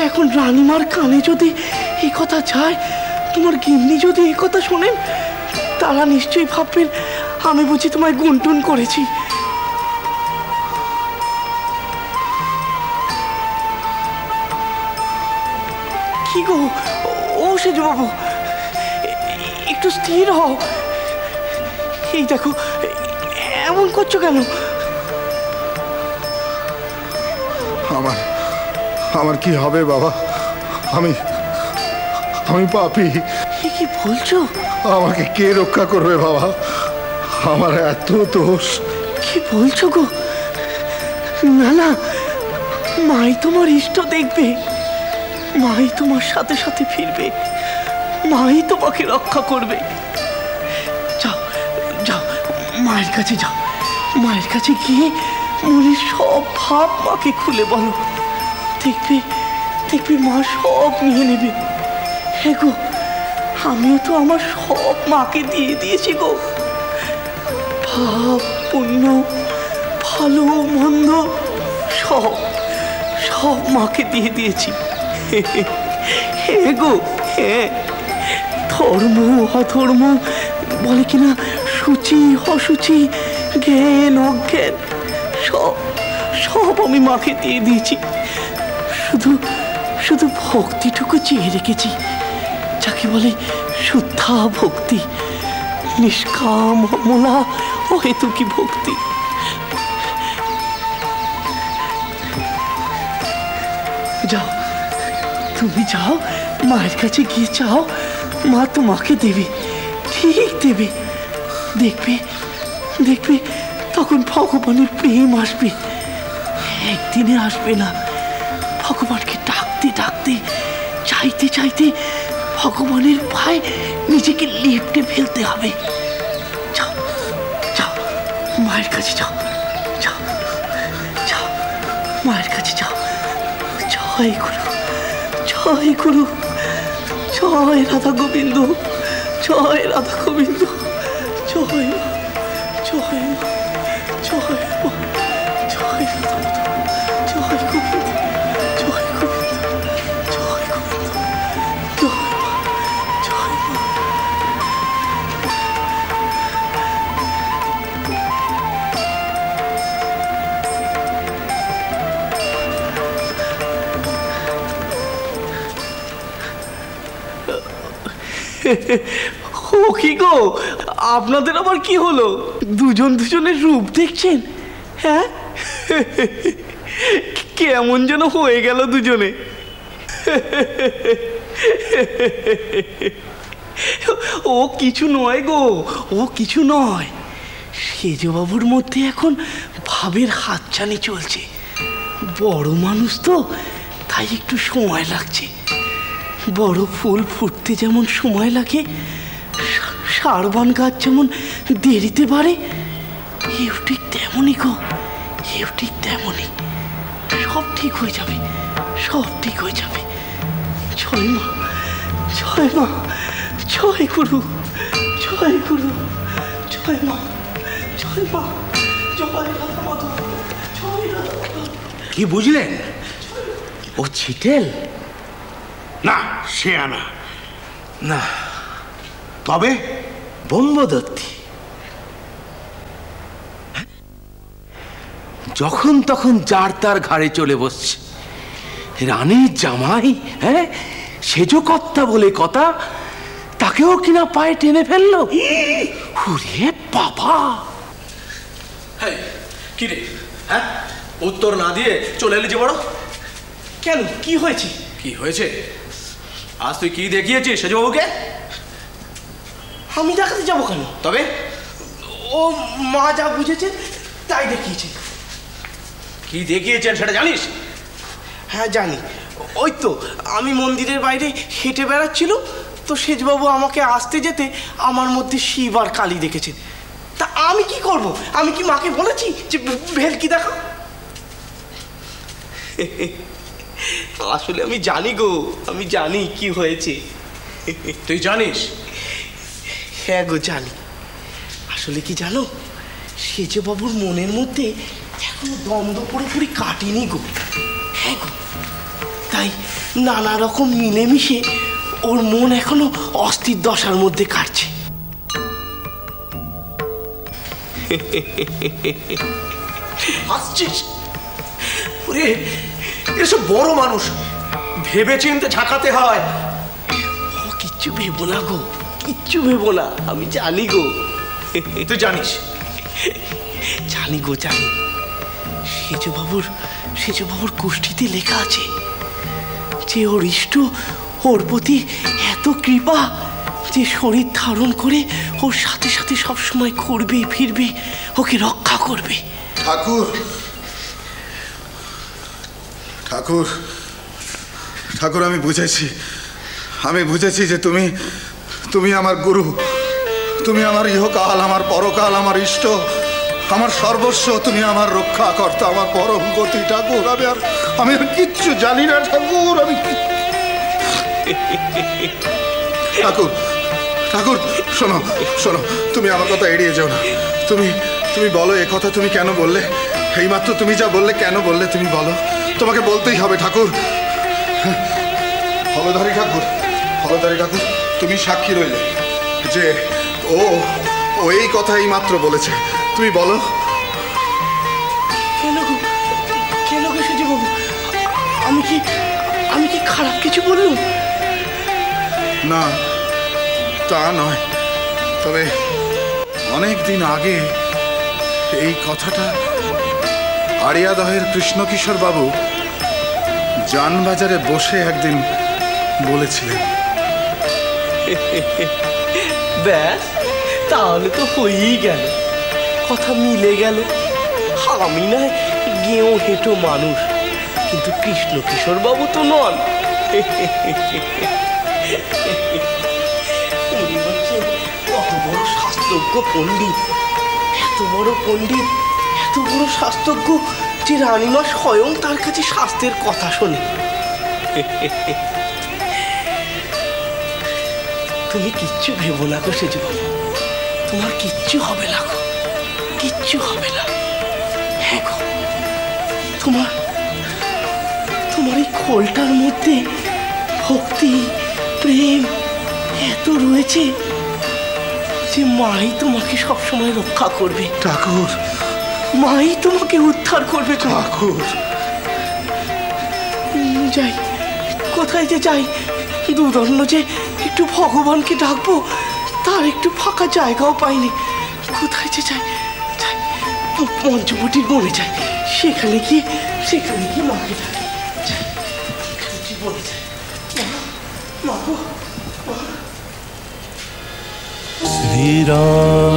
এখন রানীমার কানে যদি এই কথা যায়, তোমার গিন্নি যদি এই কথা শোনেন, তারা নিশ্চয়ই ভাববেন আমি বুঝি তোমায় গুনটুন করেছি। কি গো ও সেজবাবু, একটু স্থির হও। এই দেখো এমন করছো কেন? আমার কি হবে বাবা? আমি পাপী। কি বলছো? আমাকে কে রক্ষা করবে বাবা? আমার এত দোষ। কি বলছো গো? না না, মাই তোমার ইষ্ট দেখবে, মাই তোমার সাথে সাথে ফিরবে, মাই তোমাকে রক্ষা করবে। যাও যাও, মায়ের কাছে যাও, মায়ের কাছে গিয়ে মনের সব ভাব মাকে খুলে বলো। দেখবে দেখবে মা সব নিয়ে নেবে। হ্যাঁ গো, আমিও তো আমার সব মাকে দিয়ে দিয়েছি গো। পাপ পুণ্য ভালো মন্দ সব সব মাকে দিয়ে দিয়েছি। হ্যাঁ গো হ্যাঁ, ধর্ম অধর্ম বলে কিনা, সূচি অসুচি, জ্ঞান অজ্ঞান সব সব আমি মাকে দিয়ে দিয়েছি। শুধু শুধু ভক্তিটুকু চেয়ে রেখেছি, যাকে বলে শুদ্ধা ভক্তি, নিষ্কাম অমলা অহেতুকি ভক্তি। যাও, তুমি যাও, মায়ের কাছে গিয়ে চাও, মা তোমাকে দেবে, ঠিক দেবে। দেখবে দেখবে তখন ভগবানের প্রেম আসবে, একদিনে আসবে না। ভগবানকে ডাকতে ডাকতে, চাইতে চাইতে ভগবানের পায়ে নিজেকে লেপ্টে ফেলতে হবে। যাও যাও, মায়ের কাছে যাও, যাও যাও, মায়ের কাছে যাও। জয় গুরু, জয় গুরু, জয় রাধা গোবিন্দ, জয় রাধা গোবিন্দ, জয় মা, জয় মা, জয় মা, জয় রাধা, জয় গোবিন্দ, জয় গোবিন্দ, জয় গোবিন্দ, জয় মা, জয় মা। ও কি গো, আপনাদের আবার কি হলো? দুজন দুজনের রূপ দেখছেন? হ্যাঁ, কেমন যেন হয়ে গেল দুজনে। ও কিছু নয় গো, ও কিছু নয়। সেজবাবুর মধ্যে এখন ভাবের হাতছানি চলছে। বড় মানুষ তো, তাই একটু সময় লাগছে। বড় ফুল ফুটতে যেমন সময় লাগে, শারবান গাছ যেমন দেরিতে বাড়ে, এও ঠিক তেমনই গো, এও ঠিক তেমনই। সব ঠিক হয়ে যাবে, সব ঠিক হয়ে যাবে। জয় মা, জয় মা, জয় গুরু, জয় গুরু, জয় মা, জয় মা, জয় রাধা মাধব, জয় রাধা মাধব। কি বুঝলেন? ও ছিটেল না, সে আনা না, তবে ব্রহ্মদত্তি। যখন তখন যার তার ঘাড়ে চলে বসছে। রানীর জামাই, হ্যাঁ, সেজকর্তা বলে কথা, তাকেও কিনা পায়ে টেনে ফেললো। ওরে বাবা! কি রে, হ্যাঁ, উত্তর না দিয়ে চলে এলি যে বড়? কেন, কি হয়েছে? কি হয়েছে? আজ তুই কি দেখিয়েছিস সেজবাবুকে? আমি দেখাতে যাবো কেন? তবে ও মা যা বুঝেছে তাই দেখিয়েছে। কি দেখিয়েছেন সেটা জানিস? হ্যাঁ জানি। ওই তো আমি মন্দিরের বাইরে হেঁটে বেড়াচ্ছিল, তো সেজবাবু আমাকে আসতে যেতে আমার মধ্যে শিব আর কালী দেখেছেন। তা আমি কি করব? আমি কি মাকে বলেছি যে ভেলকি দেখো? আসলে আমি জানি গো, আমি জানি কি হয়েছে। তুই জানিস? হ্যাঁ গো জানি। আসলে কি জানো, সেজবাবুর মনের মধ্যে এখনো দ্বন্দ্ব পুরোপুরি কাটেনি গো। হ্যাঁ গো, তাই নানা রকম মিলেমিশে ওর মন এখনো অস্থির দশার মধ্যে কাটছে। হাসছিস? ওরে, এসব বড় মানুষ, ভেবে চিনতে ঝাঁকাতে হয়। ও কিচ্ছু ভেবো না গো, কিচ্ছু ভেবো না, আমি জানি গো। তুই জানিস? জানি গো, জানি। সেজ বাবুর কুষ্ঠিতে লেখা আছে যে ওর ইষ্ট ওর প্রতি এত কৃপা যে শরীর ধারণ করে ওর সাথে সাথে সবসময় ঘুরবে ফিরবে, ওকে রক্ষা করবে। ঠাকুর ঠাকুর ঠাকুর, আমি বুঝেছি যে তুমি আমার গুরু, তুমি আমার ইহকাল, আমার পরকাল, আমার ইষ্ট, আমার সর্বস্ব, তুমি আমার রক্ষাকর্তা, আমার পরম গতি। ঠাকুর, আমি আর কিচ্ছু জানি না ঠাকুর। ঠাকুর ঠাকুর, শোনো, তুমি আমার কথা এড়িয়ে যাও না। তুমি বলো, এ কথা তুমি কেন বললে? এইমাত্র তুমি যা বললে, কেন বললে তুমি বলো। তোমাকে বলতেই হবে ঠাকুর। হলধারী ঠাকুর, তুমি সাক্ষী রইলে যে ও এই কথা এই মাত্র বলেছে। তুমি বলো। কেন গো সেজ বাবু, আমি কি খারাপ কিছু বললাম? না, তা নয়, তবে অনেক দিন আগে এই কথাটা আড়িয়াদহের কৃষ্ণকিশোর বাবু জানবাজারে বসে একদিন বলেছিলেন। ব্যাস, তাহলে তো হয়েই গেল, কথা মিলে গেল। আমি না গেঁয়ো হেঁটো মানুষ, কিন্তু কৃষ্ণকিশোর বাবু তো নন। উনি হচ্ছেন কত বড় শাস্ত্রজ্ঞ পণ্ডিত, এত বড় শাস্ত্রজ্ঞ যে রানীমা স্বয়ং তার কাছে শাস্ত্রের কথা শোনে। তুমি কিচ্ছু ভেবো না গো সেজ বাবু, তোমার কিচ্ছু হবে না গো, কিচ্ছু হবে না। হ্যাঁ গো, তোমার এই খোলটার মধ্যে ভক্তি প্রেম এত রয়েছে যে মাই তোমাকে সবসময় রক্ষা করবে। ঠাকুর, মাই তোমাকে উদ্ধার করবে। ঠাকুর, যাই, কোথায় যে যাই, দুদণ্ড যে একটু ভগবানকে ডাকবো, তার একটু ফাঁকা জায়গাও পাইনি। কোথায় যে যাই, পঞ্চবটির বনে যাই, সেখানে গিয়ে মাকে ডাকি। বনে যাই, মা গো। শ্রীরাম